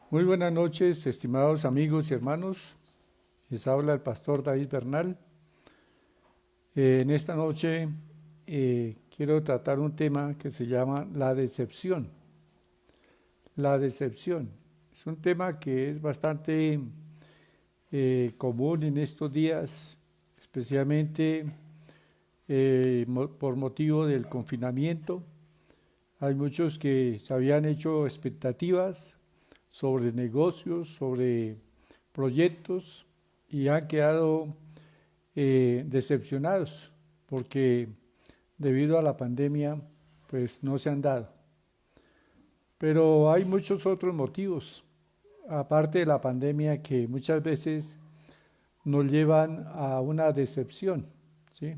Muy buenas noches, estimados amigos y hermanos. Les habla el pastor David Bernal. En esta noche quiero tratar un tema que se llama la decepción. La decepción es un tema que es bastante común en estos días, especialmente por motivo del confinamiento. Hay muchos que se habían hecho expectativas sobre negocios, sobre proyectos y han quedado decepcionados porque debido a la pandemia pues no se han dado. Pero hay muchos otros motivos, aparte de la pandemia, que muchas veces nos llevan a una decepción, ¿sí?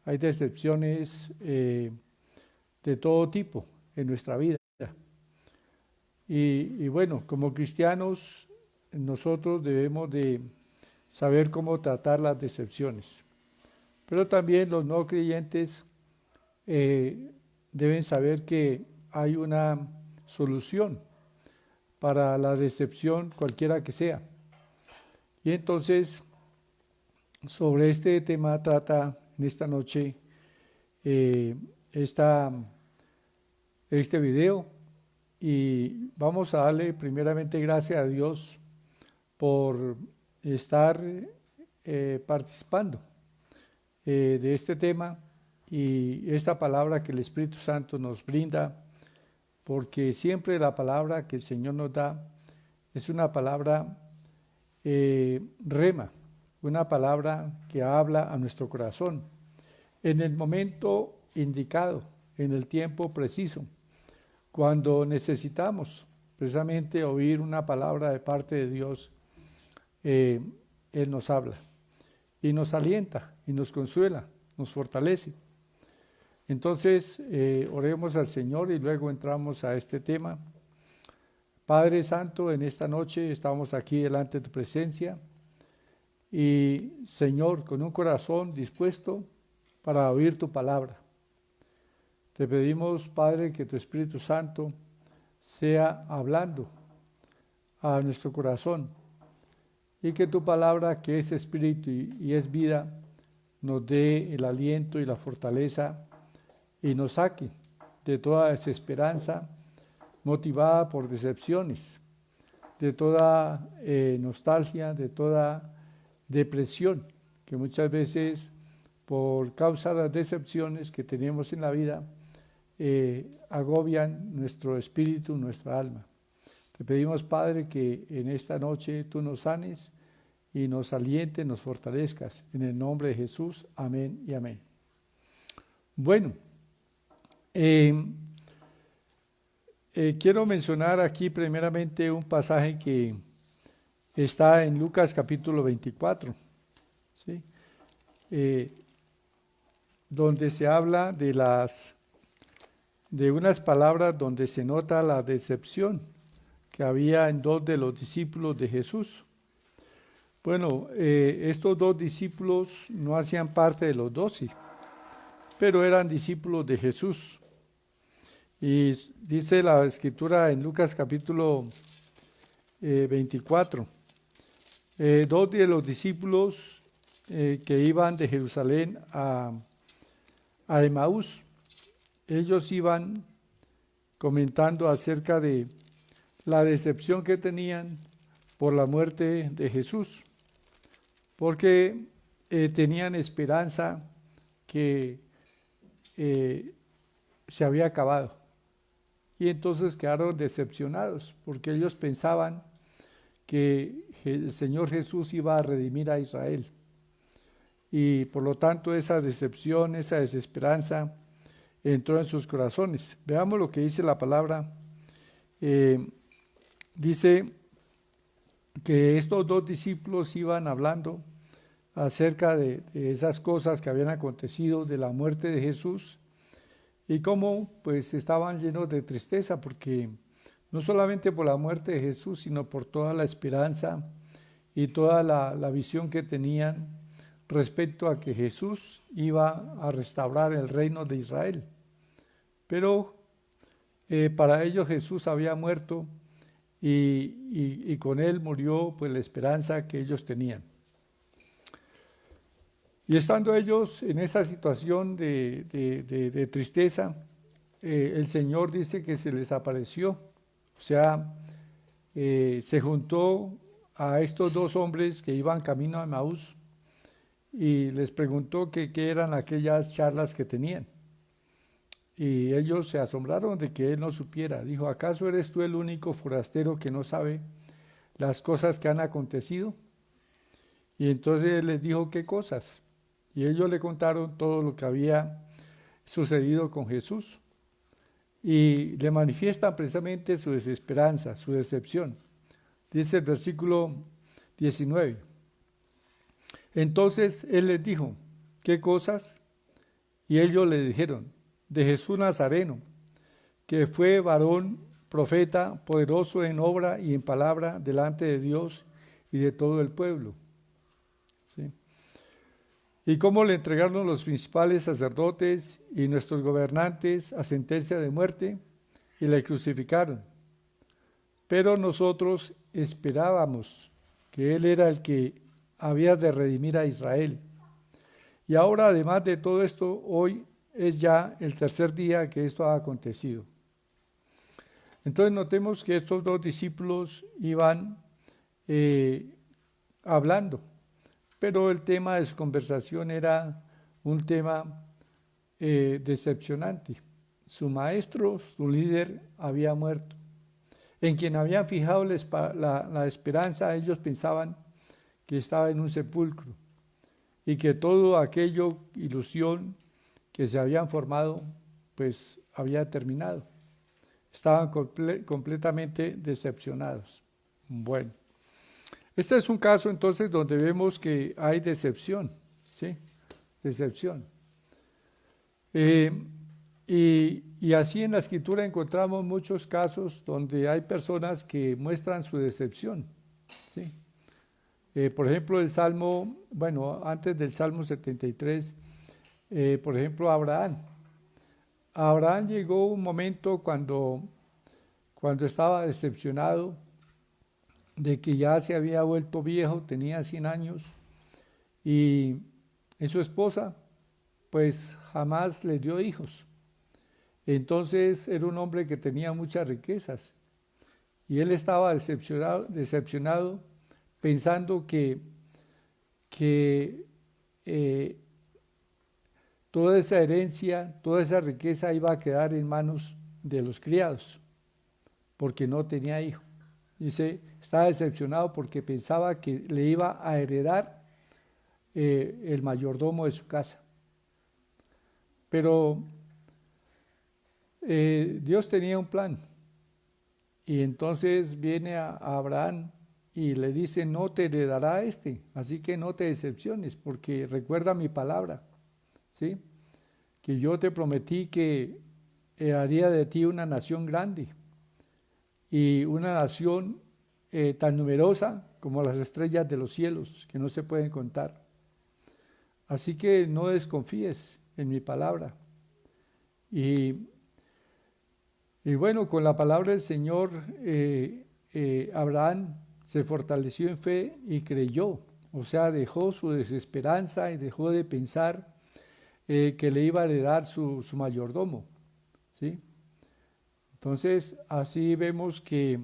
Hay decepciones de todo tipo en nuestra vida. Y bueno, como cristianos, nosotros debemos de saber cómo tratar las decepciones. Pero también los no creyentes eh, deben saber que hay una solución para la decepción cualquiera que sea. Y entonces, sobre este tema trata en esta noche eh, esta, este video y vamos a darle primeramente gracias a Dios por estar participando de este tema y esta palabra que el Espíritu Santo nos brinda, porque siempre la palabra que el Señor nos da es una palabra rema, una palabra que habla a nuestro corazón en el momento indicado, en el tiempo preciso, cuando necesitamos precisamente oír una palabra de parte de Dios. eh, Él nos habla y nos alienta y nos consuela, nos fortalece. Entonces, oremos al Señor y luego entramos a este tema. Padre Santo, en esta noche estamos aquí delante de tu presencia y, Señor, con un corazón dispuesto para oír tu palabra. Te pedimos, Padre, que tu Espíritu Santo sea hablando a nuestro corazón y que tu palabra, que es espíritu y es vida, nos dé el aliento y la fortaleza y nos saque de toda desesperanza motivada por decepciones, de toda nostalgia, de toda depresión, que muchas veces por causa de las decepciones que tenemos en la vida, agobian nuestro espíritu, nuestra alma. Te pedimos, Padre, que en esta noche tú nos sanes y nos alientes, nos fortalezcas. En el nombre de Jesús, amén y amén. Bueno, eh, quiero mencionar aquí primeramente un pasaje que está en Lucas capítulo 24, ¿sí? Eh, donde se habla de unas palabras donde se nota la decepción que había en dos de los discípulos de Jesús. Bueno, estos dos discípulos no hacían parte de los 12, pero eran discípulos de Jesús. Y dice la escritura en Lucas capítulo 24, dos de los discípulos que iban de Jerusalén a Emaús, ellos iban comentando acerca de la decepción que tenían por la muerte de Jesús, porque tenían esperanza que se había acabado. Y entonces quedaron decepcionados, porque ellos pensaban que el Señor Jesús iba a redimir a Israel. Y por lo tanto esa decepción, esa desesperanza entró en sus corazones. Veamos lo que dice la palabra. Dice que estos dos discípulos iban hablando acerca de esas cosas que habían acontecido, de la muerte de Jesús, y cómo pues estaban llenos de tristeza, porque no solamente por la muerte de Jesús, sino por toda la esperanza y toda la visión que tenían respecto a que Jesús iba a restaurar el reino de Israel. Pero para ellos Jesús había muerto y con él murió pues la esperanza que ellos tenían. Y estando ellos en esa situación de tristeza, el Señor dice que se les apareció, o sea, se juntó a estos dos hombres que iban camino a Emaús y les preguntó qué eran aquellas charlas que tenían. Y ellos se asombraron de que él no supiera. Dijo, ¿acaso eres tú el único forastero que no sabe las cosas que han acontecido? Y entonces él les dijo, ¿qué cosas? Y ellos le contaron todo lo que había sucedido con Jesús. Y le manifiestan precisamente su desesperanza, su decepción. Dice el versículo 19. Entonces él les dijo, ¿qué cosas? Y ellos le dijeron, de Jesús Nazareno, que fue varón, profeta, poderoso en obra y en palabra delante de Dios y de todo el pueblo. ¿Sí? Y cómo le entregaron los principales sacerdotes y nuestros gobernantes a sentencia de muerte y le crucificaron. Pero nosotros esperábamos que él era el que había de redimir a Israel. Y ahora, además de todo esto, hoy es ya el tercer día que esto ha acontecido. Entonces notemos que estos dos discípulos iban hablando, pero el tema de su conversación era un tema decepcionante. Su maestro, su líder, había muerto. En quien habían fijado la esperanza, ellos pensaban que estaba en un sepulcro y que todo aquello, ilusión que se habían formado, pues había terminado. Estaban completamente decepcionados. Bueno, este es un caso entonces donde vemos que hay decepción, ¿sí? Decepción. Y así en la Escritura encontramos muchos casos donde hay personas que muestran su decepción, ¿sí? Por ejemplo, el Salmo, bueno, antes del Salmo 73, por ejemplo, Abraham. A Abraham llegó un momento cuando estaba decepcionado de que ya se había vuelto viejo, tenía 100 años, y su esposa pues jamás le dio hijos. Entonces era un hombre que tenía muchas riquezas y él estaba decepcionado pensando que toda esa herencia, toda esa riqueza iba a quedar en manos de los criados, porque no tenía hijo. Dice, estaba decepcionado porque pensaba que le iba a heredar el mayordomo de su casa. Pero Dios tenía un plan. Y entonces viene a Abraham y le dice, no te heredará así que no te decepciones, porque recuerda mi palabra, ¿sí? Que yo te prometí que haría de ti una nación grande y una nación tan numerosa como las estrellas de los cielos, que no se pueden contar. Así que no desconfíes en mi palabra. Y bueno, con la palabra del Señor, Abraham se fortaleció en fe y creyó, o sea, dejó su desesperanza y dejó de pensar que le iba a heredar su mayordomo, ¿sí? Entonces, así vemos que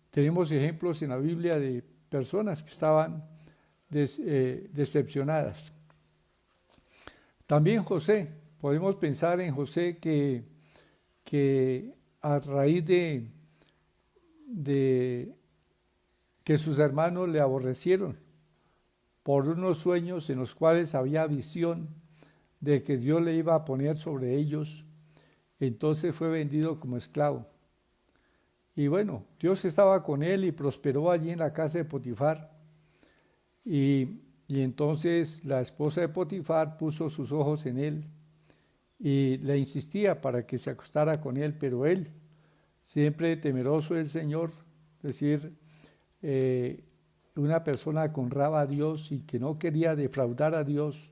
tenemos ejemplos en la Biblia de personas que estaban decepcionadas. También José, podemos pensar en José que a raíz de que sus hermanos le aborrecieron por unos sueños en los cuales había visión de que Dios le iba a poner sobre ellos, entonces fue vendido como esclavo. Y bueno, Dios estaba con él y prosperó allí en la casa de Potifar. Y entonces la esposa de Potifar puso sus ojos en él y le insistía para que se acostara con él, pero él, siempre temeroso del Señor, es decir, una persona que honraba a Dios y que no quería defraudar a Dios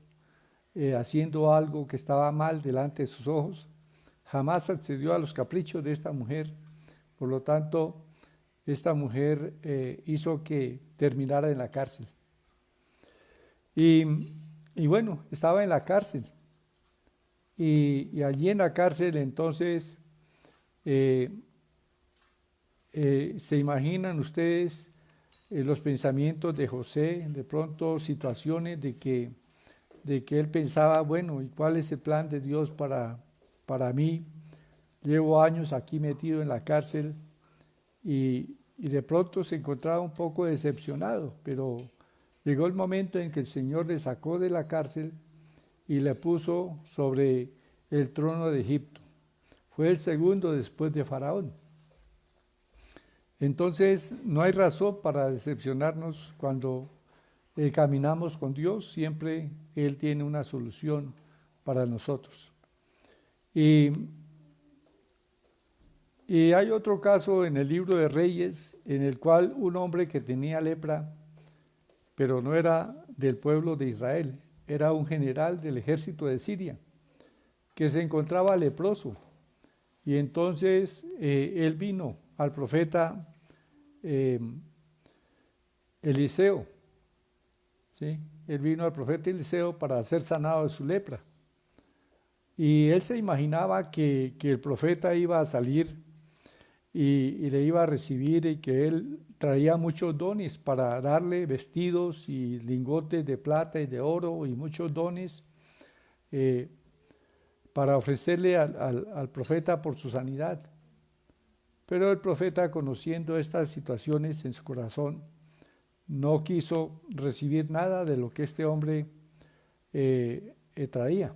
haciendo algo que estaba mal delante de sus ojos, jamás accedió a los caprichos de esta mujer, Por lo tanto, esta mujer hizo que terminara en la cárcel. Y bueno, estaba en la cárcel. Y allí en la cárcel entonces se imaginan ustedes los pensamientos de José, de pronto situaciones de que él pensaba, bueno, ¿y cuál es el plan de Dios para mí? Llevo años aquí metido en la cárcel y de pronto se encontraba un poco decepcionado, pero llegó el momento en que el Señor le sacó de la cárcel y le puso sobre el trono de Egipto. Fue el segundo después de Faraón. Entonces, no hay razón para decepcionarnos cuando caminamos con Dios. Siempre Él tiene una solución para nosotros. Y hay otro caso en el libro de Reyes, en el cual un hombre que tenía lepra, pero no era del pueblo de Israel, era un general del ejército de Siria, que se encontraba leproso. Y entonces él vino al profeta Eliseo, ¿sí? Él vino al profeta Eliseo para ser sanado de su lepra. Y él se imaginaba que el profeta iba a salir y le iba a recibir y que él traía muchos dones para darle vestidos y lingotes de plata y de oro y muchos dones para ofrecerle al profeta por su sanidad. Pero el profeta, conociendo estas situaciones en su corazón, no quiso recibir nada de lo que este hombre traía.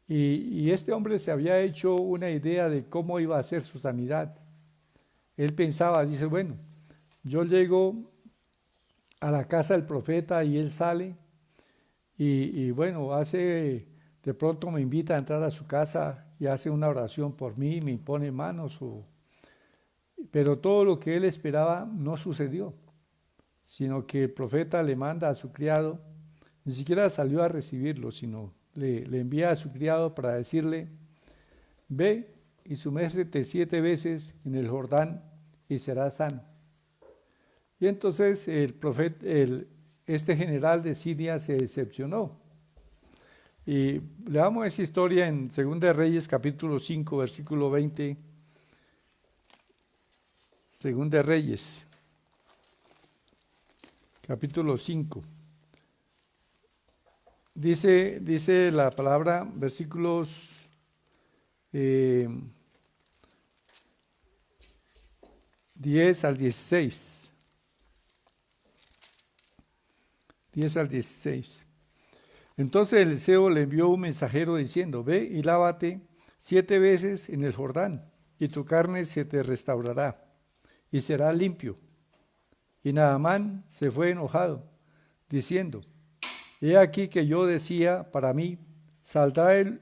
Y este hombre se había hecho una idea de cómo iba a ser su sanidad. Él pensaba, dice, bueno, yo llego a la casa del profeta y él sale y bueno, de pronto me invita a entrar a su casa y hace una oración por mí, me impone manos, pero todo lo que él esperaba no sucedió, sino que el profeta le manda a su criado, ni siquiera salió a recibirlo, sino le envía a su criado para decirle, ve y sumérgete 7 veces en el Jordán y serás sano. Y entonces este general de Siria se decepcionó. Y leamos esa historia en 2 de Reyes capítulo 5 versículo 20. 2 de Reyes capítulo 5. Dice la palabra, versículos 10 al 16. 10 al 16. Entonces Eliseo le envió un mensajero diciendo, ve y lávate 7 veces en el Jordán, y tu carne se te restaurará, y será limpio. Y Naamán se fue enojado, diciendo, he aquí que yo decía para mí, saldrá él,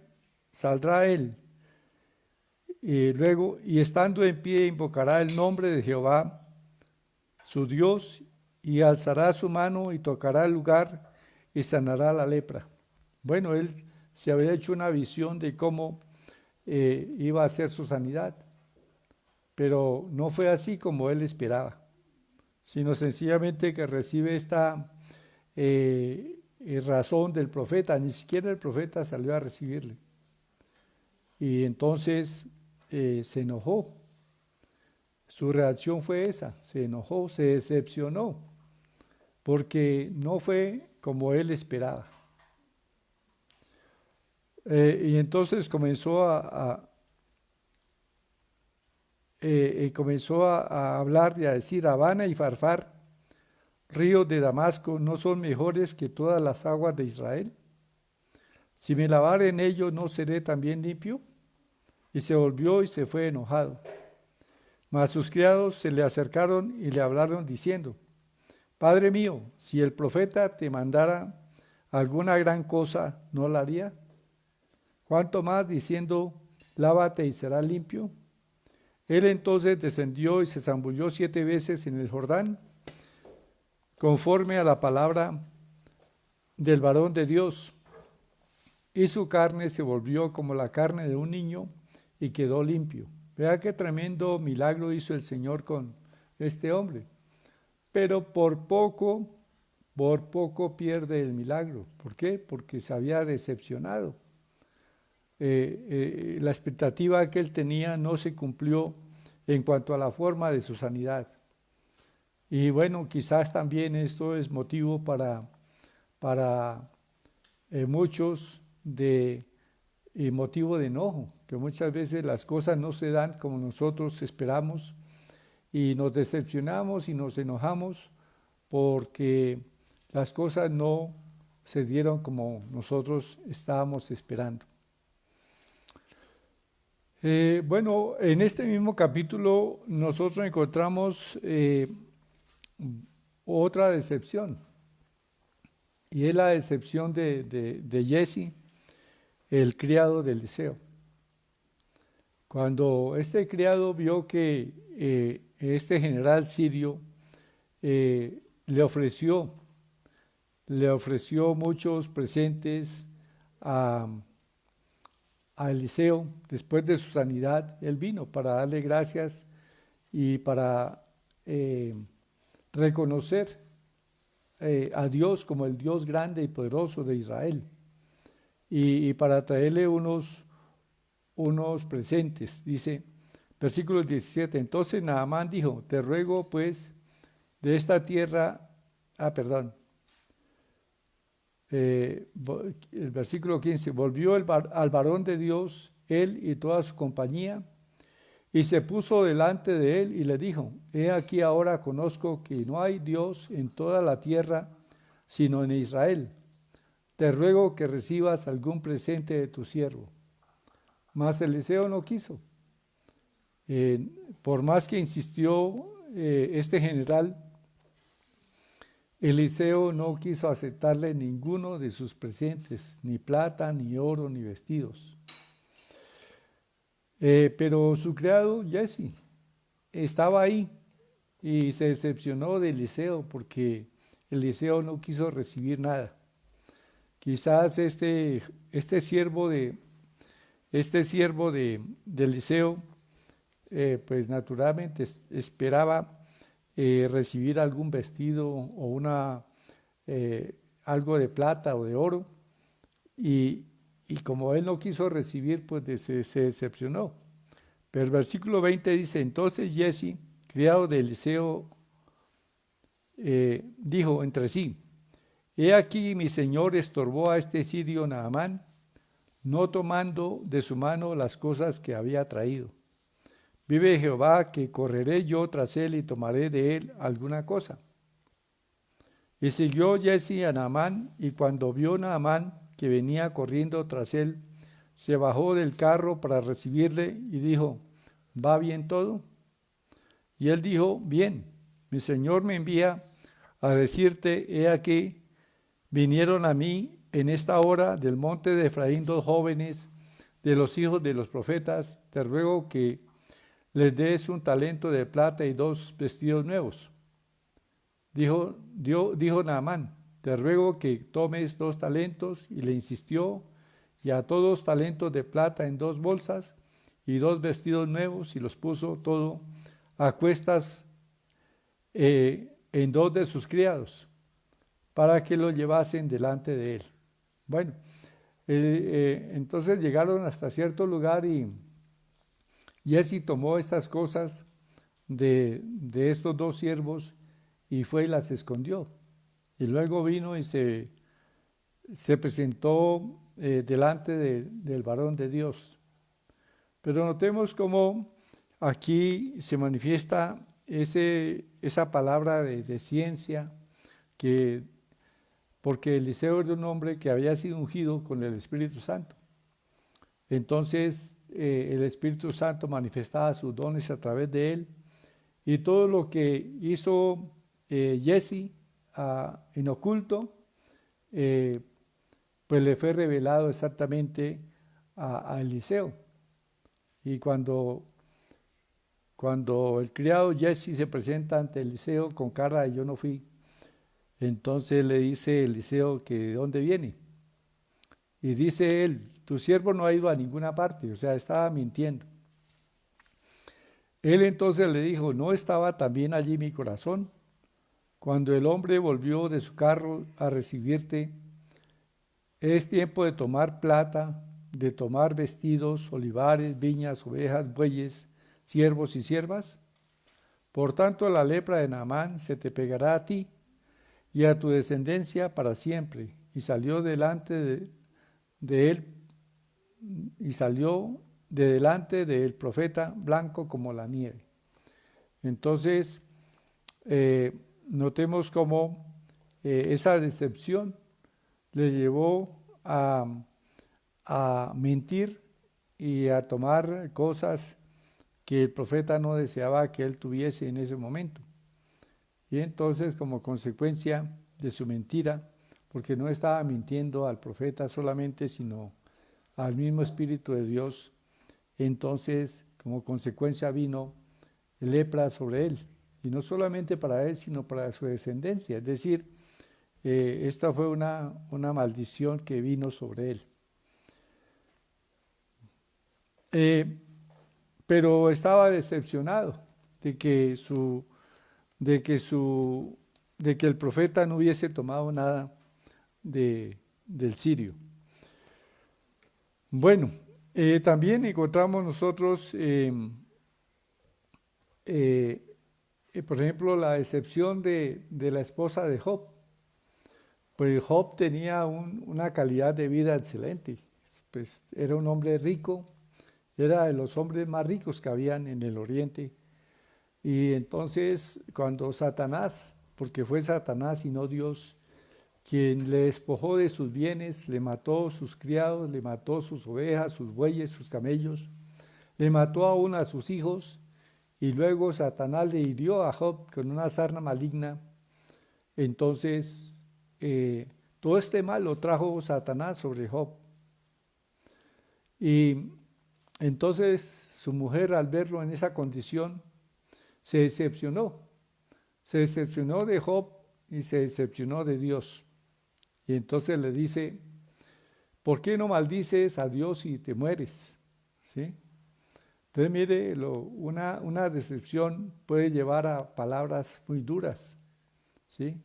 y luego, y estando en pie, invocará el nombre de Jehová, su Dios, y alzará su mano y tocará el lugar y sanará la lepra. Bueno, él se había hecho una visión de cómo iba a ser su sanidad, pero no fue así como él esperaba, sino sencillamente que recibe esta razón del profeta. Ni siquiera el profeta salió a recibirle. Y entonces se enojó. Su reacción fue esa, se enojó, se decepcionó, porque no fue como él esperaba. Y entonces comenzó a hablar y a decir, Habana y Farfar, ríos de Damasco, ¿no son mejores que todas las aguas de Israel? Si me lavare en ellos, ¿no seré también limpio? Y se volvió y se fue enojado. Mas sus criados se le acercaron y le hablaron diciendo, Padre mío, si el profeta te mandara alguna gran cosa, ¿no la haría? ¿Cuánto más diciendo, lávate y serás limpio? Él entonces descendió y se zambulló 7 veces en el Jordán, conforme a la palabra del varón de Dios, y su carne se volvió como la carne de un niño y quedó limpio. Vea qué tremendo milagro hizo el Señor con este hombre. Pero por poco pierde el milagro. ¿Por qué? Porque se había decepcionado. La expectativa que él tenía no se cumplió en cuanto a la forma de su sanidad. Y bueno, quizás también esto es motivo para muchos de motivo de enojo, que muchas veces las cosas no se dan como nosotros esperamos y nos decepcionamos y nos enojamos porque las cosas no se dieron como nosotros estábamos esperando. Bueno, en este mismo capítulo nosotros encontramos otra decepción, y es la decepción de Jesse, el criado de Eliseo. Cuando este criado vio que este general sirio le ofreció muchos presentes a Eliseo, después de su sanidad, él vino para darle gracias y para reconocer a Dios como el Dios grande y poderoso de Israel, y para traerle unos presentes. Dice, versículo 17, entonces Naamán dijo, te ruego pues de esta tierra, el versículo 15, volvió al varón de Dios, él y toda su compañía, y se puso delante de él y le dijo, he aquí ahora conozco que no hay Dios en toda la tierra, sino en Israel. Te ruego que recibas algún presente de tu siervo. Mas Eliseo no quiso. Por más que insistió este general, Eliseo no quiso aceptarle ninguno de sus presentes, ni plata, ni oro, ni vestidos. Pero su criado Jesse estaba ahí y se decepcionó de Eliseo porque Eliseo no quiso recibir nada. Quizás este siervo de Eliseo pues naturalmente esperaba recibir algún vestido o algo de plata o de oro, y como él no quiso recibir, pues se decepcionó. Pero el versículo 20 dice, entonces Jesse, criado de Eliseo, dijo entre sí, he aquí mi señor estorbó a este sirio Naamán, no tomando de su mano las cosas que había traído. Vive Jehová que correré yo tras él y tomaré de él alguna cosa. Y siguió Jesse a Naamán, y cuando vio Naamán que venía corriendo tras él, se bajó del carro para recibirle y dijo, ¿va bien todo? Y él dijo, bien, mi señor me envía a decirte, he aquí, vinieron a mí en esta hora del monte de Efraín 2 jóvenes de los hijos de los profetas, te ruego que les des un talento de plata y 2 vestidos nuevos. Dijo Naamán, te ruego que tomes 2 talentos, y le insistió, y ató 2 talentos de plata en 2 bolsas y 2 vestidos nuevos, y los puso todo a cuestas en 2 de sus criados, para que lo llevasen delante de él. Bueno, entonces llegaron hasta cierto lugar, y Jesse tomó estas cosas de estos 2 siervos y fue y las escondió. Y luego vino y se presentó delante del varón de Dios. Pero notemos cómo aquí se manifiesta esa palabra de ciencia, porque Eliseo era un hombre que había sido ungido con el Espíritu Santo. Entonces el Espíritu Santo manifestaba sus dones a través de él, y todo lo que hizo Jesse en oculto, pues le fue revelado exactamente a Eliseo. Y cuando el criado Jesse se presenta ante Eliseo con cara de yo no fui, entonces le dice Eliseo que de dónde viene. Y dice él, tu siervo no ha ido a ninguna parte, o sea, estaba mintiendo. Él entonces le dijo, ¿no estaba también allí mi corazón? Cuando el hombre volvió de su carro a recibirte, es tiempo de tomar plata, de tomar vestidos, olivares, viñas, ovejas, bueyes, siervos y siervas. Por tanto, la lepra de Naamán se te pegará a ti y a tu descendencia para siempre. Y salió delante de él, y salió de delante del profeta blanco como la nieve. Entonces, eh, notemos cómo esa decepción le llevó a mentir y a tomar cosas que el profeta no deseaba que él tuviese en ese momento. Y entonces, como consecuencia de su mentira, porque no estaba mintiendo al profeta solamente, sino al mismo Espíritu de Dios, entonces, como consecuencia vino lepra sobre él. Y no solamente para él, sino para su descendencia. Es decir, esta fue una maldición que vino sobre él. Pero estaba decepcionado de que de que de que el profeta no hubiese tomado nada del sirio. Bueno, también encontramos nosotros, por ejemplo, la decepción de la esposa de Job. Pues Job tenía una calidad de vida excelente, pues era un hombre rico, era de los hombres más ricos que habían en el oriente. Y entonces cuando Satanás, porque fue Satanás y no Dios, quien le despojó de sus bienes, le mató sus criados, le mató sus ovejas, sus bueyes, sus camellos, le mató aún a sus hijos, y luego Satanás le hirió a Job con una sarna maligna. Entonces, todo este mal lo trajo Satanás sobre Job. Y entonces su mujer, al verlo en esa condición, se decepcionó. Se decepcionó de Job y se decepcionó de Dios. Y entonces le dice, ¿por qué no maldices a Dios y te mueres? ¿Sí? Entonces mire, una decepción puede llevar a palabras muy duras. ¿Sí?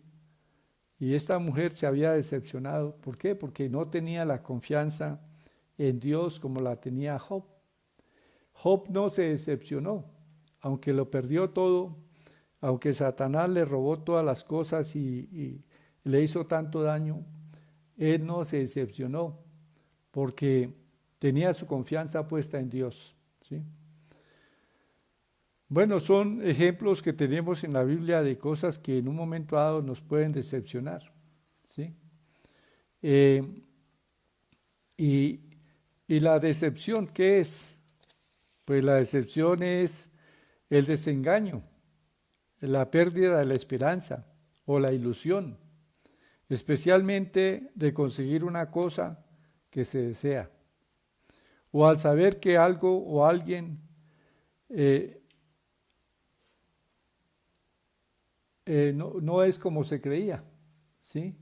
Y esta mujer se había decepcionado. ¿Por qué? Porque no tenía la confianza en Dios como la tenía Job. Job no se decepcionó, aunque lo perdió todo, aunque Satanás le robó todas las cosas y le hizo tanto daño, él no se decepcionó porque tenía su confianza puesta en Dios. ¿Sí? Bueno, son ejemplos que tenemos en la Biblia de cosas que en un momento dado nos pueden decepcionar. ¿Sí? Eh, y, y la decepción, ¿qué es? Pues la decepción es el desengaño, la pérdida de la esperanza o la ilusión, especialmente de conseguir una cosa que se desea, o al saber que algo o alguien eh, no es como se creía, ¿sí?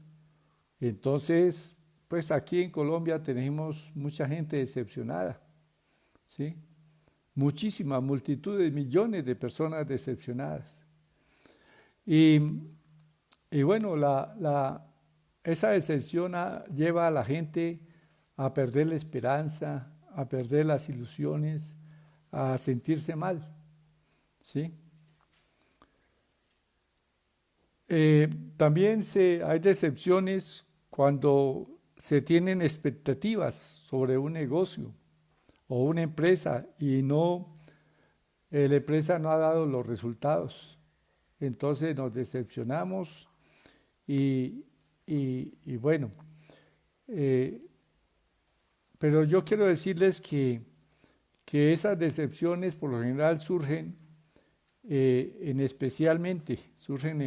Entonces, pues aquí en Colombia tenemos mucha gente decepcionada, ¿sí? Muchísima multitud de millones de personas decepcionadas. Y, y bueno, esa decepción lleva a la gente a perder la esperanza, a perder las ilusiones, a sentirse mal, ¿sí? También hay decepciones cuando se tienen expectativas sobre un negocio o una empresa y la empresa no ha dado los resultados. Entonces nos decepcionamos y, y bueno, eh, pero yo quiero decirles que esas decepciones por lo general surgen surgen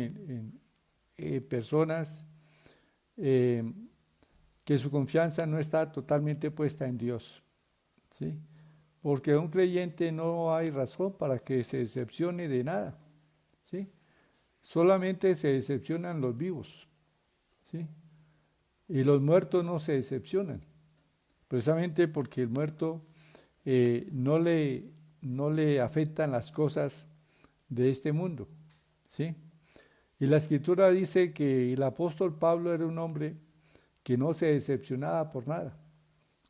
en personas eh, que su confianza no está totalmente puesta en Dios, ¿sí? Porque un creyente no hay razón para que se decepcione de nada, ¿sí? Solamente se decepcionan los vivos, ¿sí? Y los muertos no se decepcionan, precisamente porque el muerto no no le afectan las cosas de este mundo, ¿sí? Y la Escritura dice que el apóstol Pablo era un hombre que no se decepcionaba por nada,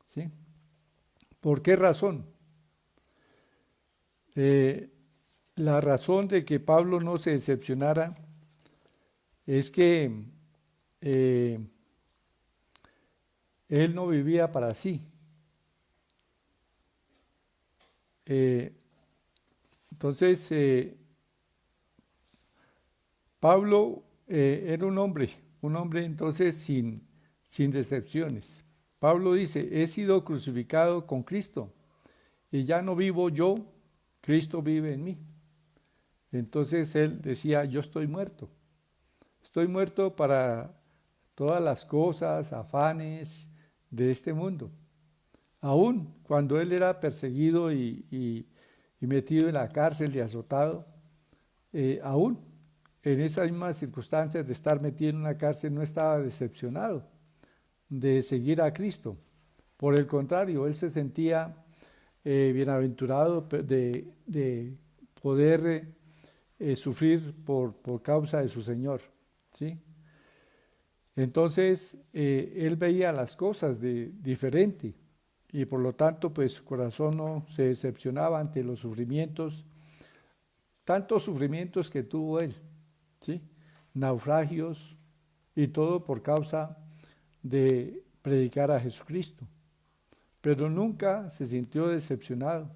¿sí? ¿Por qué razón? Eh, la razón de que Pablo no se decepcionara es que él no vivía para sí. Entonces, Pablo era un hombre entonces sin decepciones. Pablo dice, he sido crucificado con Cristo y ya no vivo yo, Cristo vive en mí. Entonces él decía, yo estoy muerto para todas las cosas, afanes de este mundo. Aún cuando él era perseguido y metido en la cárcel y azotado, aún en esas mismas circunstancias de estar metido en una cárcel no estaba decepcionado de seguir a Cristo. Por el contrario, él se sentía bienaventurado de poder sufrir por causa de su Señor, ¿sí? Entonces, él veía las cosas diferente y por lo tanto, pues su corazón no se decepcionaba ante los sufrimientos, tantos sufrimientos que tuvo él, ¿sí? Naufragios y todo por causa de predicar a Jesucristo. Pero nunca se sintió decepcionado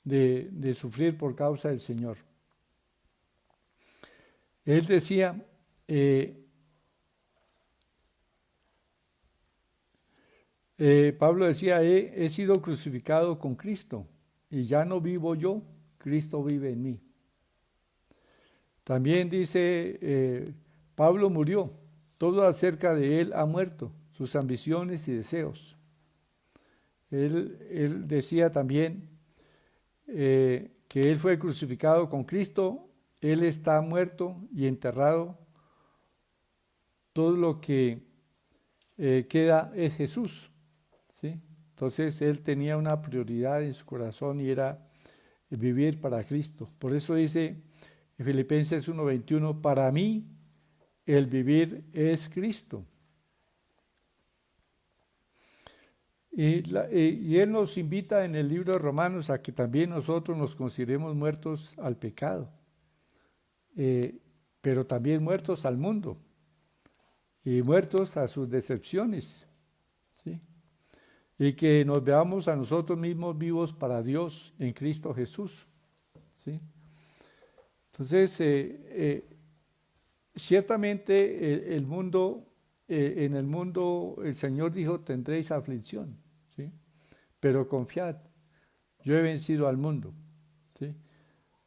de sufrir por causa del Señor. Él decía, Pablo decía, he sido crucificado con Cristo y ya no vivo yo, Cristo vive en mí. También dice, Pablo murió, todo acerca de él ha muerto, sus ambiciones y deseos. Él decía también que él fue crucificado con Cristo, él está muerto y enterrado, todo lo que queda es Jesús, ¿sí? Entonces él tenía una prioridad en su corazón y era vivir para Cristo. Por eso dice en Filipenses 1:21, para mí el vivir es Cristo. Y Él nos invita en el libro de Romanos a que también nosotros nos consideremos muertos al pecado, pero también muertos al mundo y muertos a sus decepciones, ¿sí? Y que nos veamos a nosotros mismos vivos para Dios en Cristo Jesús, ¿sí? Entonces, ciertamente el mundo, en el mundo el Señor dijo, tendréis aflicción, ¿sí? Pero confiad, yo he vencido al mundo, ¿sí?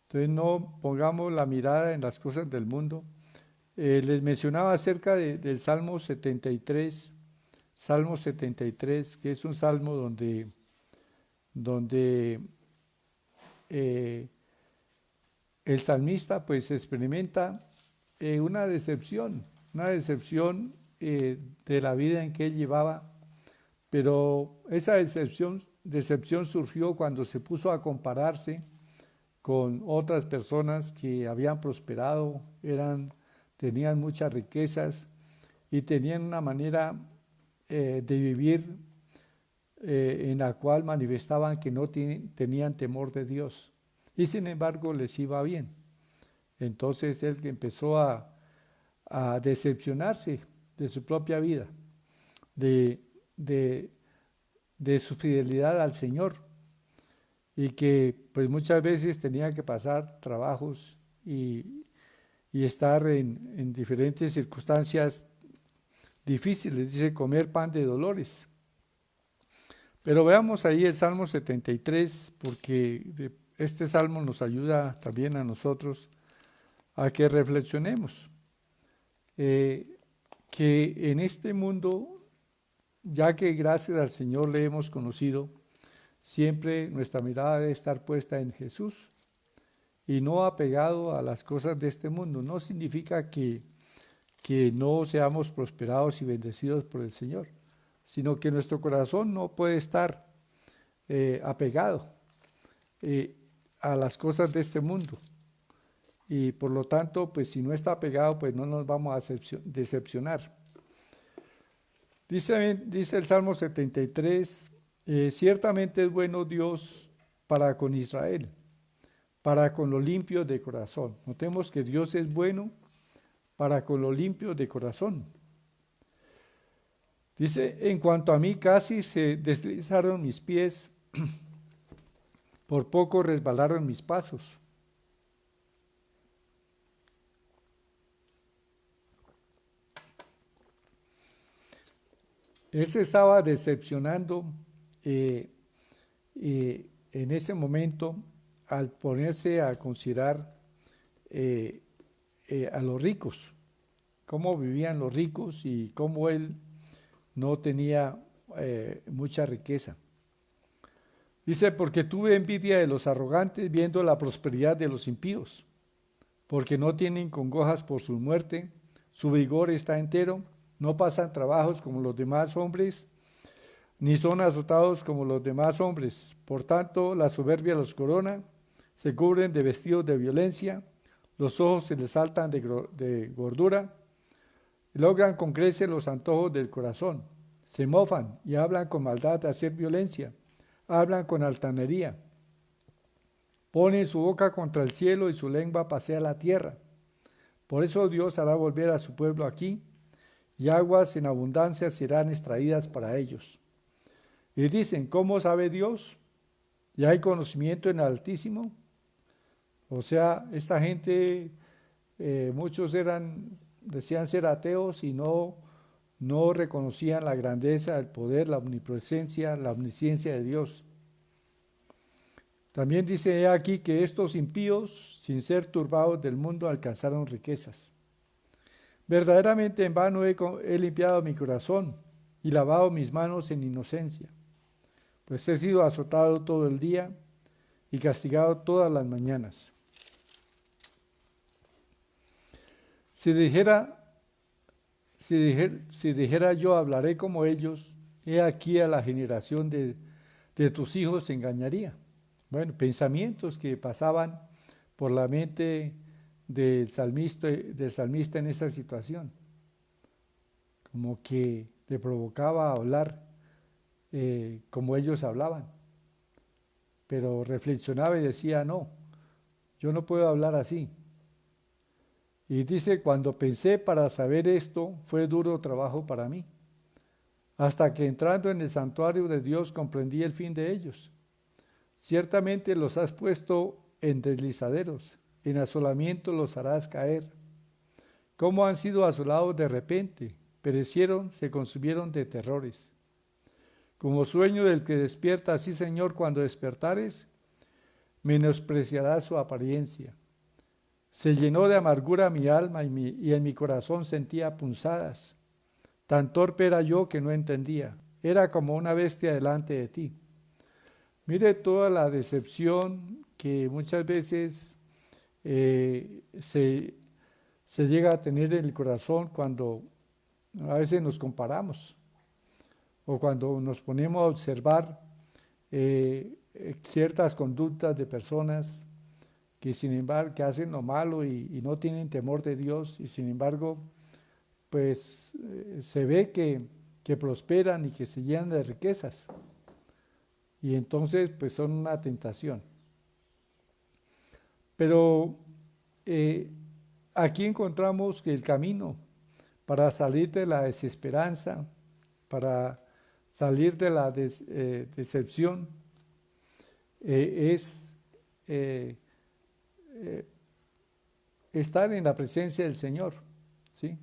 Entonces no pongamos la mirada en las cosas del mundo. Les mencionaba acerca del Salmo 73, que es un salmo donde el salmista pues experimenta una decepción de la vida en que él llevaba, pero esa decepción surgió cuando se puso a compararse con otras personas que habían prosperado, tenían muchas riquezas y tenían una manera de vivir en la cual manifestaban que no tenían temor de Dios y sin embargo les iba bien. Entonces él empezó a decepcionarse de su propia vida, de su fidelidad al Señor, y que pues muchas veces tenía que pasar trabajos y estar en diferentes circunstancias difíciles, dice comer pan de dolores. Pero veamos ahí el Salmo 73, porque este salmo nos ayuda también a nosotros a que reflexionemos. Que en este mundo, ya que gracias al Señor le hemos conocido, siempre nuestra mirada debe estar puesta en Jesús y no apegado a las cosas de este mundo. No significa que no seamos prosperados y bendecidos por el Señor, sino que nuestro corazón no puede estar apegado a las cosas de este mundo. Y por lo tanto, pues si no está pegado, pues no nos vamos a decepcionar. Dice el Salmo 73, ciertamente es bueno Dios para con Israel, para con los limpios de corazón. Notemos que Dios es bueno para con los limpios de corazón. Dice, en cuanto a mí casi se deslizaron mis pies, por poco resbalaron mis pasos. Él se estaba decepcionando en ese momento al ponerse a considerar a los ricos, cómo vivían los ricos y cómo él no tenía mucha riqueza. Dice, porque tuve envidia de los arrogantes viendo la prosperidad de los impíos, porque no tienen congojas por su muerte, su vigor está entero, no pasan trabajos como los demás hombres, ni son azotados como los demás hombres. Por tanto, la soberbia los corona, se cubren de vestidos de violencia, los ojos se les saltan de gordura, logran con creces los antojos del corazón, se mofan y hablan con maldad de hacer violencia, hablan con altanería, ponen su boca contra el cielo y su lengua pasea la tierra. Por eso Dios hará volver a su pueblo aquí, y aguas en abundancia serán extraídas para ellos. Y dicen, ¿cómo sabe Dios? ¿Y hay conocimiento en el Altísimo? O sea, esta gente, muchos decían ser ateos y no reconocían la grandeza, el poder, la omnipresencia, la omnisciencia de Dios. También dice aquí que estos impíos, sin ser turbados del mundo, alcanzaron riquezas. Verdaderamente en vano he limpiado mi corazón y lavado mis manos en inocencia, pues he sido azotado todo el día y castigado todas las mañanas. Si dijera yo hablaré como ellos, he aquí a la generación de tus hijos engañaría. Bueno, pensamientos que pasaban por la mente del salmista en esa situación, como que le provocaba hablar como ellos hablaban, pero reflexionaba y decía, no, yo no puedo hablar así. Y dice, cuando pensé para saber esto, fue duro trabajo para mí, hasta que entrando en el santuario de Dios comprendí el fin de ellos. Ciertamente los has puesto en deslizaderos, en asolamiento los harás caer. ¿Cómo han sido asolados de repente? Perecieron, se consumieron de terrores. Como sueño del que despierta, así Señor, cuando despertares, menospreciarás su apariencia. Se llenó de amargura mi alma y en mi corazón sentía punzadas. Tan torpe era yo que no entendía. Era como una bestia delante de ti. Mire toda la decepción que muchas veces se llega a tener en el corazón cuando a veces nos comparamos o cuando nos ponemos a observar ciertas conductas de personas que sin embargo que hacen lo malo y no tienen temor de Dios y sin embargo pues se ve que prosperan y que se llenan de riquezas y entonces pues son una tentación. Pero aquí encontramos que el camino para salir de la desesperanza, para salir de la decepción, es estar en la presencia del Señor, ¿sí?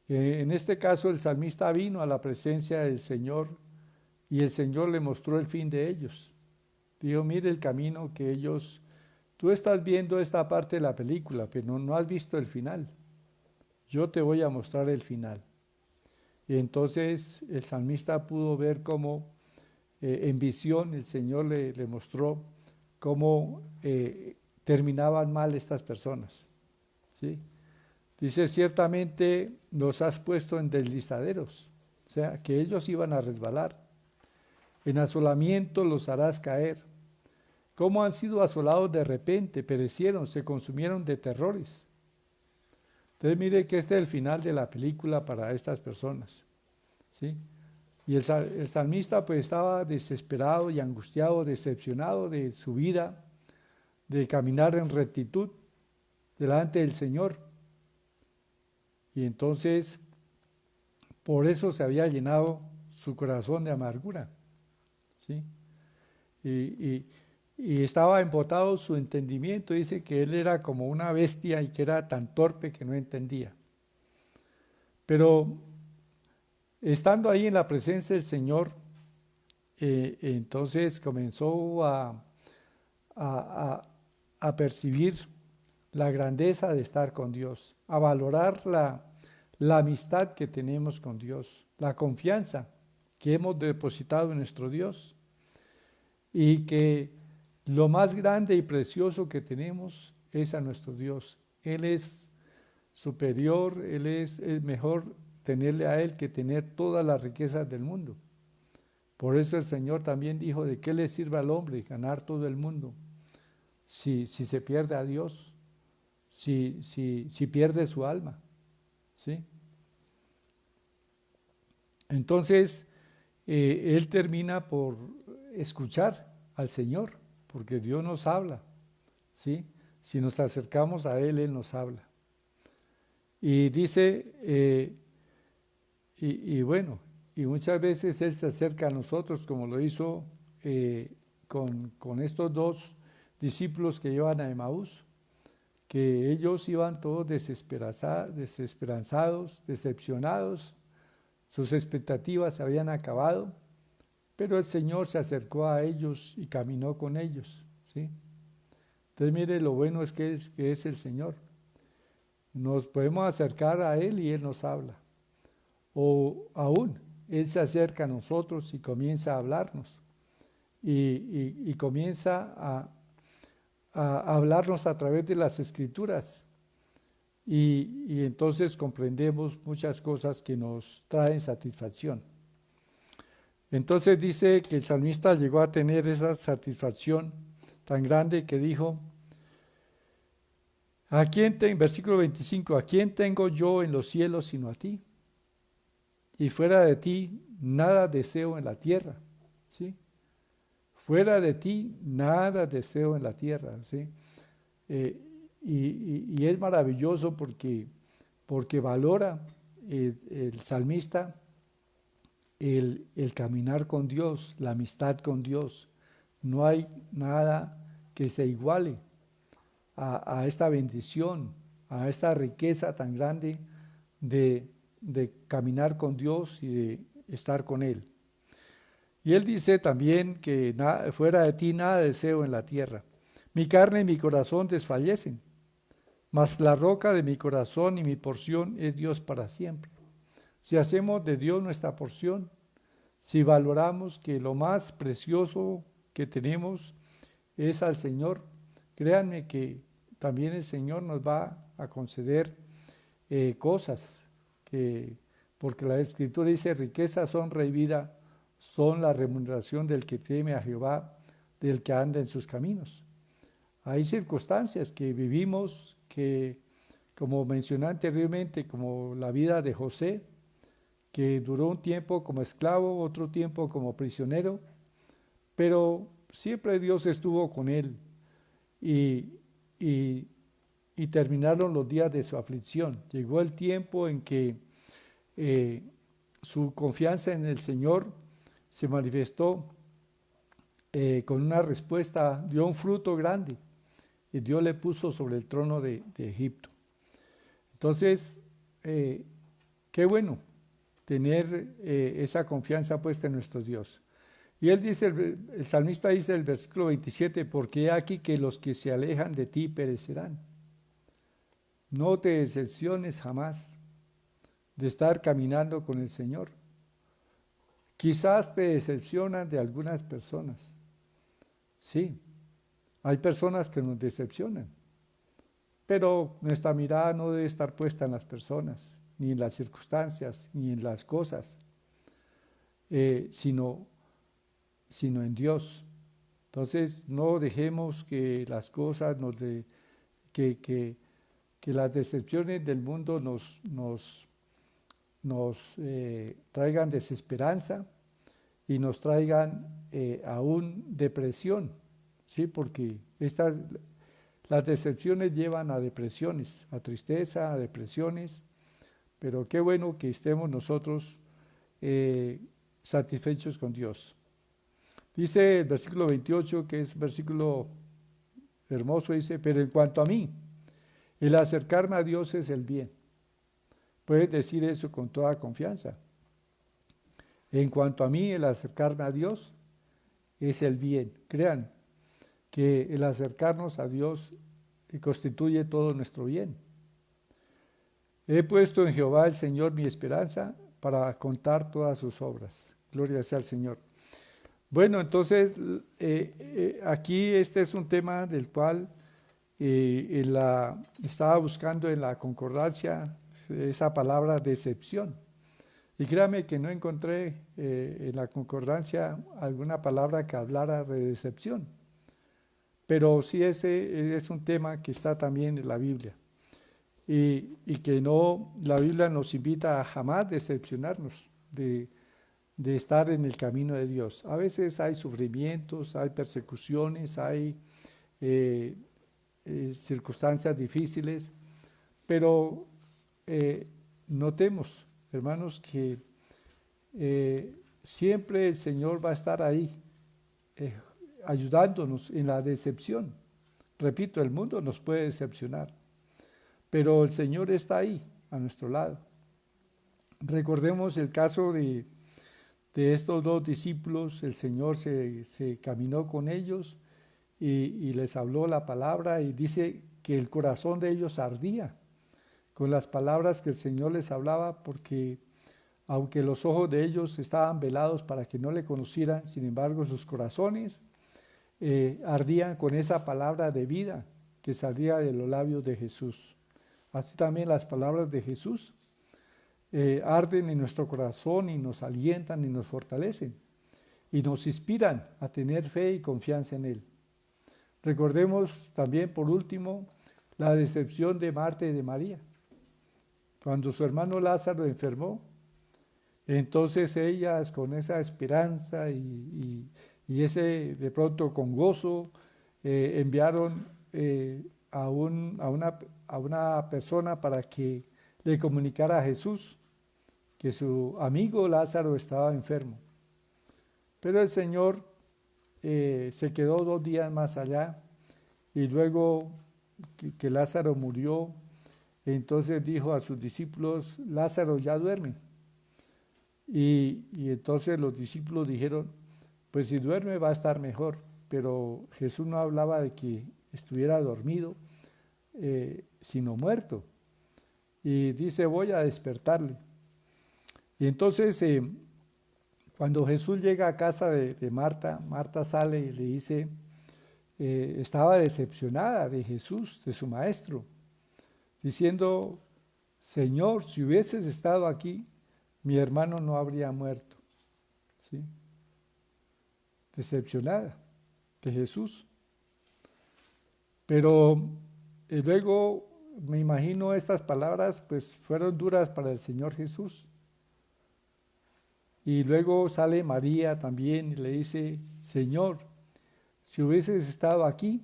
En este caso el salmista vino a la presencia del Señor y el Señor le mostró el fin de ellos. Dijo, mire el camino que ellos... Tú estás viendo esta parte de la película, pero no has visto el final. Yo te voy a mostrar el final. Y entonces el salmista pudo ver cómo en visión el Señor le mostró cómo terminaban mal estas personas, ¿sí? Dice, ciertamente los has puesto en deslizaderos, o sea, que ellos iban a resbalar. En asolamiento los harás caer. cómo han sido asolados de repente, perecieron, se consumieron de terrores. Entonces mire que este es el final de la película para estas personas, ¿sí? Y el salmista pues estaba desesperado y angustiado, decepcionado de su vida, de caminar en rectitud delante del Señor. Y entonces, por eso se había llenado su corazón de amargura, ¿sí? Y estaba embotado su entendimiento, dice que él era como una bestia y que era tan torpe que no entendía. Pero estando ahí en la presencia del Señor, entonces comenzó a, a percibir la grandeza de estar con Dios, a valorar la amistad que tenemos con Dios, la confianza que hemos depositado en nuestro Dios y que lo más grande y precioso que tenemos es a nuestro Dios. Él es superior, es mejor tenerle a Él que tener todas las riquezas del mundo. Por eso el Señor también dijo, ¿de qué le sirve al hombre ganar todo el mundo si se pierde a Dios, si pierde su alma? ¿Sí? Entonces, Él termina por escuchar al Señor, porque Dios nos habla, ¿sí? Si nos acercamos a Él, Él nos habla. Y dice, y bueno, y muchas veces Él se acerca a nosotros, como lo hizo con estos dos discípulos que iban a Emaús, que ellos iban todos desesperanzados, decepcionados, sus expectativas se habían acabado, pero el Señor se acercó a ellos y caminó con ellos, ¿sí? Entonces mire, lo bueno es que es el Señor. Nos podemos acercar a Él y Él nos habla. O aún, Él se acerca a nosotros y comienza a hablarnos. Y comienza a hablarnos a través de las Escrituras. Y entonces comprendemos muchas cosas que nos traen satisfacción. Entonces dice que el salmista llegó a tener esa satisfacción tan grande que dijo, versículo 25, ¿a quién tengo yo en los cielos sino a ti? Y fuera de ti nada deseo en la tierra, ¿sí? Fuera de ti nada deseo en la tierra, ¿sí? Y es maravilloso porque valora el salmista el caminar con Dios, la amistad con Dios. No hay nada que se iguale a esta bendición, a esta riqueza tan grande de caminar con Dios y de estar con Él. Y Él dice también que fuera de ti nada deseo en la tierra. Mi carne y mi corazón desfallecen, mas la roca de mi corazón y mi porción es Dios para siempre. Si hacemos de Dios nuestra porción, si valoramos que lo más precioso que tenemos es al Señor, créanme que también el Señor nos va a conceder cosas, porque la Escritura dice, riquezas, honra y vida son la remuneración del que teme a Jehová, del que anda en sus caminos. Hay circunstancias que vivimos que, como mencioné anteriormente, como la vida de José, que duró un tiempo como esclavo, otro tiempo como prisionero, pero siempre Dios estuvo con él y terminaron los días de su aflicción. Llegó el tiempo en que su confianza en el Señor se manifestó con una respuesta, dio un fruto grande y Dios le puso sobre el trono de Egipto. Entonces, qué bueno tener esa confianza puesta en nuestro Dios. Y él dice, el salmista dice en el versículo 27, porque he aquí que los que se alejan de ti perecerán. No te decepciones jamás de estar caminando con el Señor. Quizás te decepcionan de algunas personas. Sí, hay personas que nos decepcionan, pero nuestra mirada no debe estar puesta en las personas, ni en las circunstancias, ni en las cosas, sino en Dios. Entonces, no dejemos que las cosas que, que, que las decepciones del mundo nos traigan desesperanza y nos traigan aún depresión, ¿sí? Porque las decepciones llevan a depresiones, a tristeza, a depresiones, pero qué bueno que estemos nosotros satisfechos con Dios. Dice el versículo 28, que es versículo hermoso, dice, pero en cuanto a mí, el acercarme a Dios es el bien. Puedes decir eso con toda confianza. En cuanto a mí, el acercarme a Dios es el bien. Crean que el acercarnos a Dios constituye todo nuestro bien. He puesto en Jehová el Señor mi esperanza para contar todas sus obras. Gloria sea al Señor. Bueno, entonces aquí este es un tema del cual estaba buscando en la concordancia esa palabra decepción. Y créame que no encontré en la concordancia alguna palabra que hablara de decepción. Pero sí ese es un tema que está también en la Biblia. Y que no, la Biblia nos invita a jamás decepcionarnos de estar en el camino de Dios. A veces hay sufrimientos, hay persecuciones, hay circunstancias difíciles, pero notemos, hermanos, que siempre el Señor va a estar ahí, ayudándonos en la decepción. Repito, el mundo nos puede decepcionar, pero el Señor está ahí, a nuestro lado. Recordemos el caso de estos dos discípulos. El Señor se caminó con ellos y les habló la palabra, y dice que el corazón de ellos ardía con las palabras que el Señor les hablaba, porque aunque los ojos de ellos estaban velados para que no le conocieran, sin embargo sus corazones ardían con esa palabra de vida que salía de los labios de Jesús. Así también las palabras de Jesús arden en nuestro corazón y nos alientan y nos fortalecen y nos inspiran a tener fe y confianza en Él. Recordemos también, por último, la decepción de Marta y de María. Cuando su hermano Lázaro enfermó, entonces ellas con esa esperanza y ese de pronto con gozo enviaron a una persona para que le comunicara a Jesús que su amigo Lázaro estaba enfermo. Pero el Señor se quedó 2 días más allá, y luego que Lázaro murió, entonces dijo a sus discípulos: Lázaro ya duerme. Y entonces los discípulos dijeron: pues si duerme va a estar mejor. Pero Jesús no hablaba de que estuviera dormido, sino muerto. Y dice: voy a despertarle. Y entonces cuando Jesús llega a casa de Marta, Marta sale y le dice, estaba decepcionada de Jesús, de su maestro, diciendo: Señor, si hubieses estado aquí, mi hermano no habría muerto. ¿Sí? Decepcionada de Jesús. Pero luego me imagino estas palabras pues fueron duras para el Señor Jesús. Y luego sale María también y le dice: Señor, si hubieses estado aquí,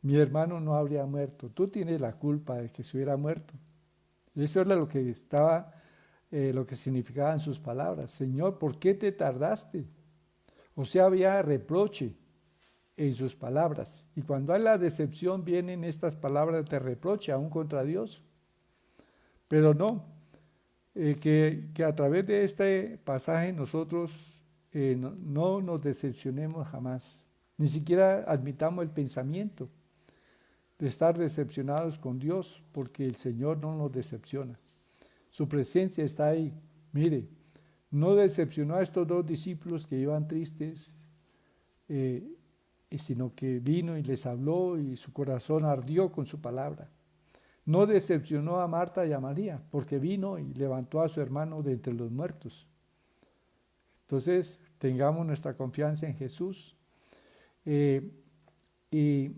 mi hermano no habría muerto. Tú tienes la culpa de que se hubiera muerto. Y eso era lo que lo que significaban sus palabras. Señor, ¿por qué te tardaste? O sea, había reproche en sus palabras. Y cuando hay la decepción, vienen estas palabras de reproche aún contra Dios. Pero no, que a través de este pasaje nosotros no nos decepcionemos jamás. Ni siquiera admitamos el pensamiento de estar decepcionados con Dios, porque el Señor no nos decepciona. Su presencia está ahí. Mire, no decepcionó a estos 2 discípulos que iban tristes, sino que vino y les habló y su corazón ardió con su palabra. No decepcionó a Marta y a María, porque vino y levantó a su hermano de entre los muertos. Entonces, tengamos nuestra confianza en Jesús Y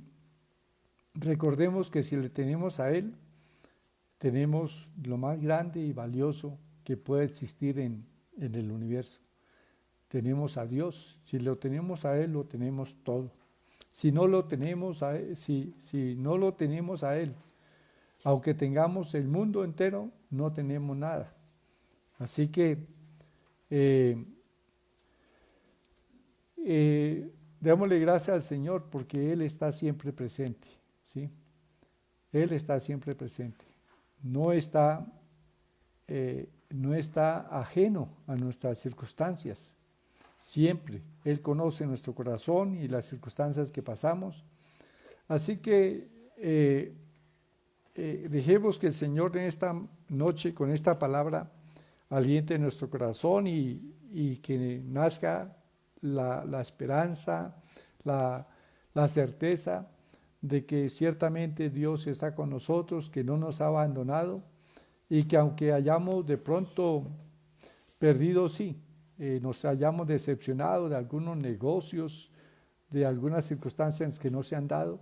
recordemos que si le tenemos a Él, tenemos lo más grande y valioso que puede existir en el universo. Tenemos a Dios. Si lo tenemos a Él, lo tenemos todo. Si no lo tenemos a Él, si no lo tenemos a Él, aunque tengamos el mundo entero, no tenemos nada. Así que démosle gracias al Señor porque Él está siempre presente, ¿sí? Él está siempre presente. No está ajeno a nuestras circunstancias. Siempre. Él conoce nuestro corazón y las circunstancias que pasamos. Así que dejemos que el Señor en esta noche, con esta palabra, aliente nuestro corazón y que nazca la esperanza, la certeza de que ciertamente Dios está con nosotros, que no nos ha abandonado y que aunque hayamos de pronto perdido, sí, nos hayamos decepcionado de algunos negocios, de algunas circunstancias que no se han dado,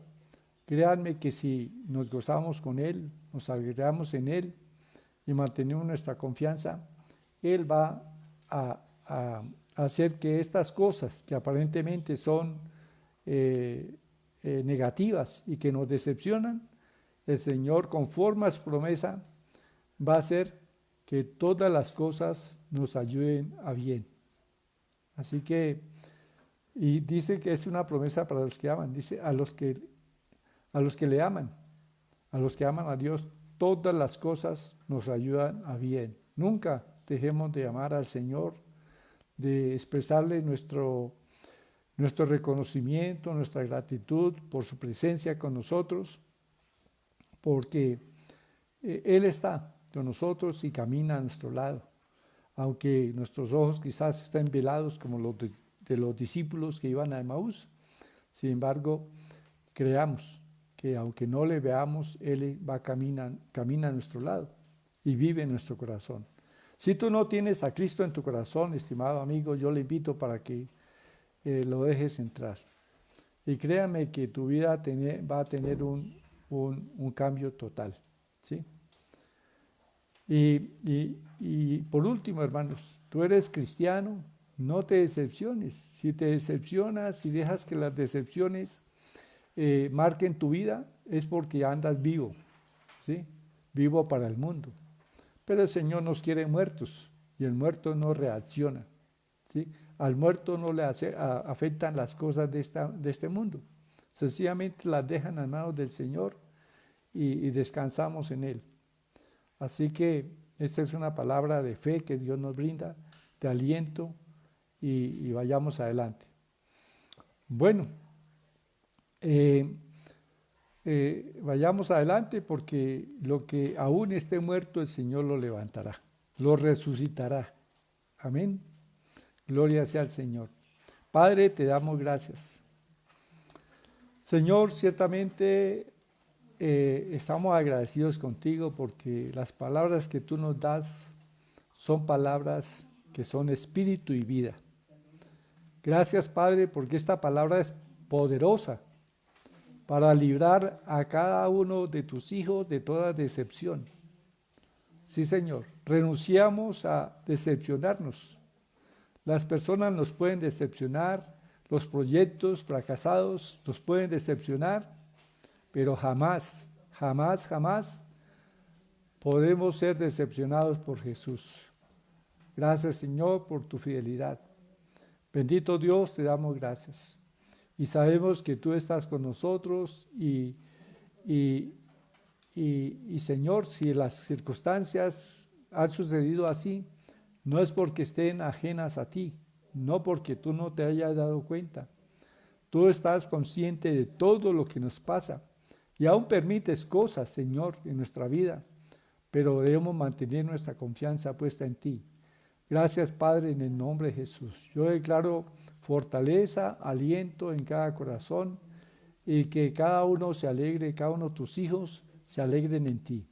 créanme que si nos gozamos con Él, nos alegramos en Él y mantenemos nuestra confianza, Él va a hacer que estas cosas que aparentemente son negativas y que nos decepcionan, el Señor, conforme a su promesa, va a hacer que todas las cosas nos ayuden a bien. Así que, y dice que es una promesa para los que aman, dice a los que le aman, a los que aman a Dios, todas las cosas nos ayudan a bien. Nunca dejemos de amar al Señor, de expresarle nuestro reconocimiento, nuestra gratitud por su presencia con nosotros, porque Él está con nosotros y camina a nuestro lado, aunque nuestros ojos quizás estén velados como los de los discípulos que iban a Emaús. Sin embargo, creamos que aunque no le veamos, Él camina a nuestro lado y vive en nuestro corazón. Si tú no tienes a Cristo en tu corazón, estimado amigo, yo le invito para que lo dejes entrar. Y créame que tu vida va a tener un cambio total, ¿sí? Y por último, hermanos, tú eres cristiano, no te decepciones. Si te decepcionas y dejas que las decepciones marquen tu vida, es porque andas vivo, ¿sí? Vivo para el mundo. Pero el Señor nos quiere muertos y el muerto no reacciona, ¿sí? Al muerto no le afectan las cosas de este mundo. Sencillamente las dejan en manos del Señor y descansamos en Él. Así que esta es una palabra de fe que Dios nos brinda, de aliento y vayamos adelante. Bueno, vayamos adelante porque lo que aún esté muerto el Señor lo levantará, lo resucitará. Amén. Gloria sea al Señor. Padre, te damos gracias. Señor, ciertamente estamos agradecidos contigo porque las palabras que tú nos das son palabras que son espíritu y vida. Gracias, Padre, porque esta palabra es poderosa para librar a cada uno de tus hijos de toda decepción. Sí, Señor, renunciamos a decepcionarnos. Las personas nos pueden decepcionar, los proyectos fracasados nos pueden decepcionar, pero jamás, jamás, jamás podemos ser decepcionados por Jesús. Gracias, Señor, por tu fidelidad. Bendito Dios, te damos gracias. Y sabemos que tú estás con nosotros y Señor, si las circunstancias han sucedido así, no es porque estén ajenas a ti, no porque tú no te hayas dado cuenta. Tú estás consciente de todo lo que nos pasa y aún permites cosas, Señor, en nuestra vida, pero debemos mantener nuestra confianza puesta en ti. Gracias, Padre, en el nombre de Jesús. Yo declaro fortaleza, aliento en cada corazón y que cada uno se alegre, cada uno de tus hijos se alegren en ti.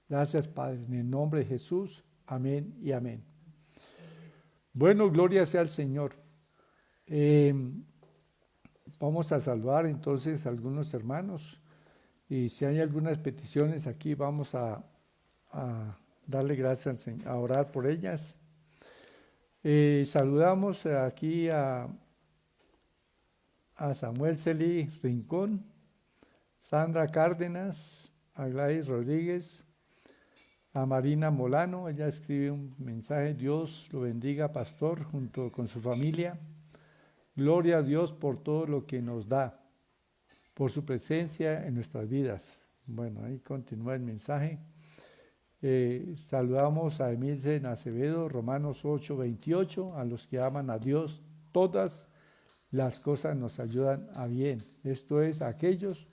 Gracias, Padre, en el nombre de Jesús. Amén y amén. Bueno, gloria sea al Señor. Vamos a saludar entonces a algunos hermanos y si hay algunas peticiones aquí vamos a darle gracias, a orar por ellas. Saludamos aquí a Samuel Celi Rincón, Sandra Cárdenas, a Gladys Rodríguez, a Marina Molano. Ella escribe un mensaje: Dios lo bendiga, pastor, junto con su familia. Gloria a Dios por todo lo que nos da, por su presencia en nuestras vidas. Bueno, ahí continúa el mensaje. Saludamos a Emilsen Acevedo, Romanos 8:28, a los que aman a Dios, todas las cosas nos ayudan a bien. Esto es, aquellos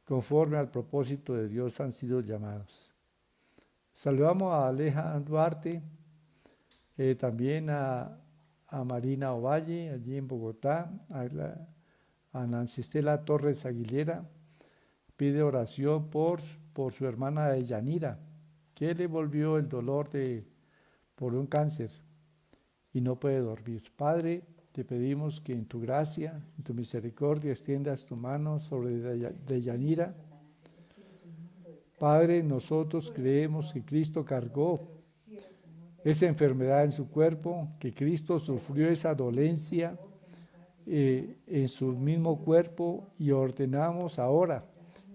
conforme al propósito de Dios han sido llamados. Saludamos a Aleja Duarte, también a Marina Ovalle, allí en Bogotá, a Nancy Estela Torres Aguilera. Pide oración por su hermana Deyanira, que le volvió el dolor por un cáncer y no puede dormir. Padre, te pedimos que en tu gracia, en tu misericordia, extiendas tu mano sobre Deyanira. Padre, nosotros creemos que Cristo cargó esa enfermedad en su cuerpo, que Cristo sufrió esa dolencia en su mismo cuerpo, y ordenamos ahora,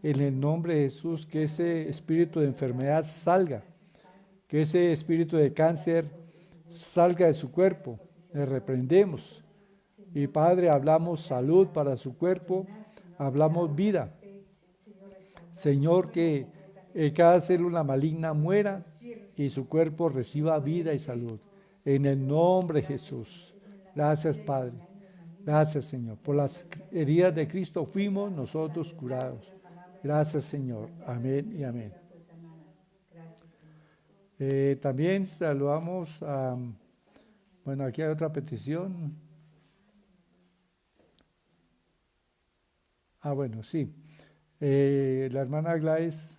en el nombre de Jesús, que ese espíritu de enfermedad salga, que ese espíritu de cáncer salga de su cuerpo. Le reprendemos. Y Padre, hablamos salud para su cuerpo, hablamos vida. Señor, que cada célula maligna muera y su cuerpo reciba vida y salud. En el nombre de Jesús. Gracias, Padre. Gracias, Señor. Por las heridas de Cristo fuimos nosotros curados. Gracias, Señor. Amén y amén. También saludamos a... Bueno, aquí hay otra petición. Bueno, sí. La hermana Gladys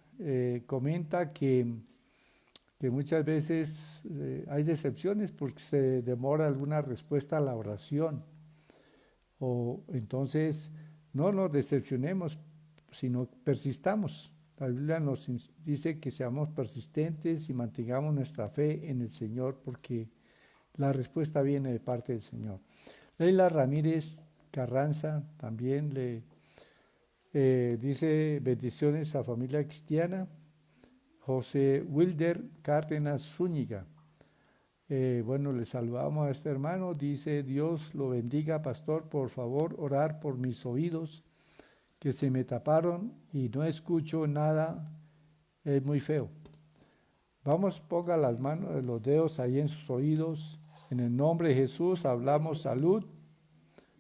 comenta que muchas veces hay decepciones porque se demora alguna respuesta a la oración. Entonces, no nos decepcionemos, sino persistamos. La Biblia nos dice que seamos persistentes y mantengamos nuestra fe en el Señor, porque la respuesta viene de parte del Señor. Leila Ramírez Carranza también le dice bendiciones a familia cristiana. José Wilder Cárdenas Zúñiga. Bueno, le saludamos a este hermano. Dice: Dios lo bendiga, pastor. Por favor, orar por mis oídos, que se me taparon y no escucho nada. Es muy feo. Vamos, ponga las manos, los dedos ahí en sus oídos. En el nombre de Jesús hablamos salud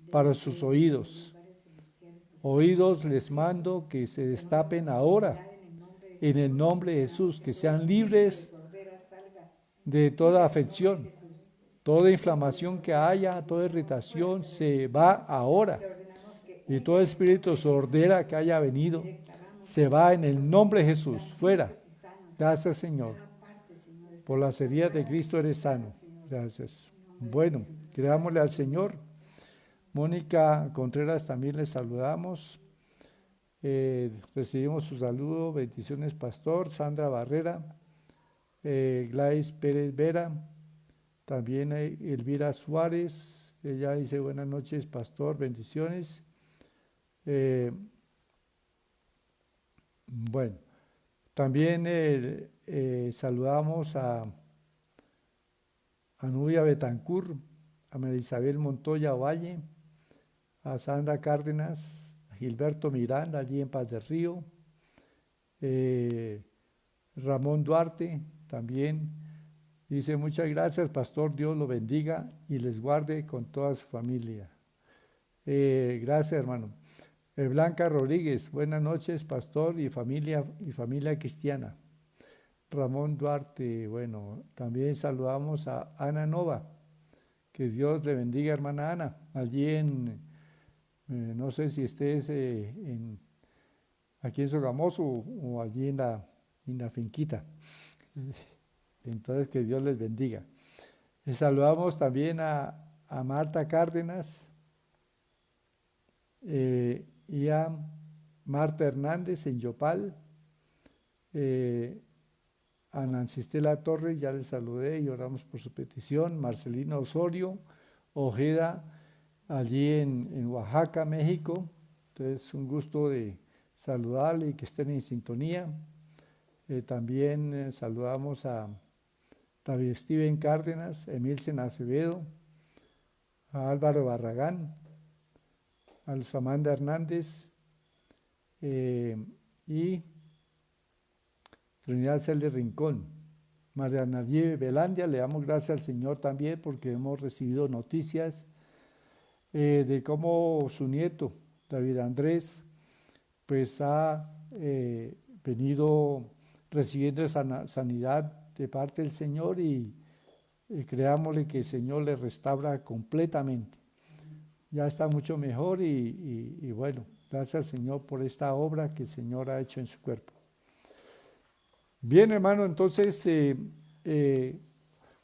para sus oídos. Oídos les mando que se destapen ahora. En el nombre de Jesús, que sean libres de toda afección, toda inflamación que haya, toda irritación se va ahora. Y todo espíritu sordera que haya venido se va en el nombre de Jesús, fuera. Gracias, Señor. Por las heridas de Cristo eres sano. Gracias. Bueno, creámosle al Señor. Mónica Contreras también les saludamos. Recibimos su saludo. Bendiciones, pastor. Sandra Barrera, Gladys Pérez Vera, también Elvira Suárez. Ella dice: buenas noches, pastor. Bendiciones. Bueno, también saludamos a Nubia Betancur, a María Isabel Montoya Valle, a Sandra Cárdenas, a Gilberto Miranda, allí en Paz del Río, Ramón Duarte también dice: muchas gracias, pastor, Dios lo bendiga y les guarde con toda su familia. Gracias, hermano. Blanca Rodríguez: buenas noches, pastor y familia cristiana. Ramón Duarte, bueno, también saludamos a Ana Nova. Que Dios le bendiga, hermana Ana, allí no sé si estés aquí en Sogamoso o allí en la finquita. Entonces, que Dios les bendiga. Saludamos también a Marta Cárdenas, y a Marta Hernández en Yopal, a Nancy Estela Torres, ya les saludé y oramos por su petición, Marcelino Osorio, Ojeda, allí en Oaxaca, México. Entonces, un gusto de saludarle y que estén en sintonía. También saludamos a David Steven Cárdenas, Emilcen Acevedo, a Álvaro Barragán, a Luz Amanda Hernández y Trinidad Celia Rincón. María Nadie Velandia, le damos gracias al Señor también porque hemos recibido noticias de cómo su nieto, David Andrés, pues ha venido recibiendo sanidad de parte del Señor y creámosle que el Señor le restaura completamente. Ya está mucho mejor y bueno, gracias al Señor por esta obra que el Señor ha hecho en su cuerpo. Bien, hermano, entonces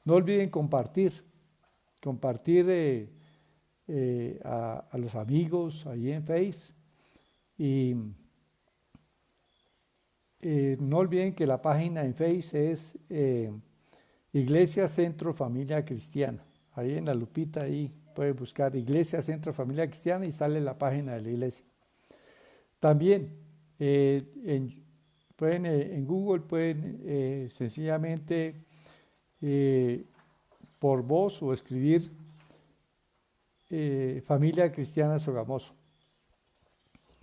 no olviden compartir a los amigos ahí en Face y no olviden que la página en Face es Iglesia Centro Familia Cristiana. Ahí en la lupita ahí pueden buscar Iglesia Centro Familia Cristiana y sale la página de la iglesia. También en Google pueden sencillamente por voz o escribir Familia Cristiana Sogamoso.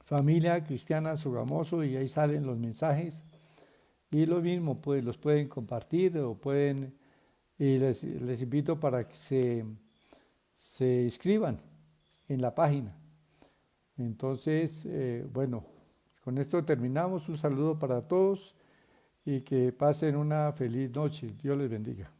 Familia Cristiana Sogamoso y ahí salen los mensajes. Y lo mismo, pues los pueden compartir o pueden, y les invito para que se inscriban en la página. Entonces, bueno, con esto terminamos. Un saludo para todos y que pasen una feliz noche. Dios les bendiga.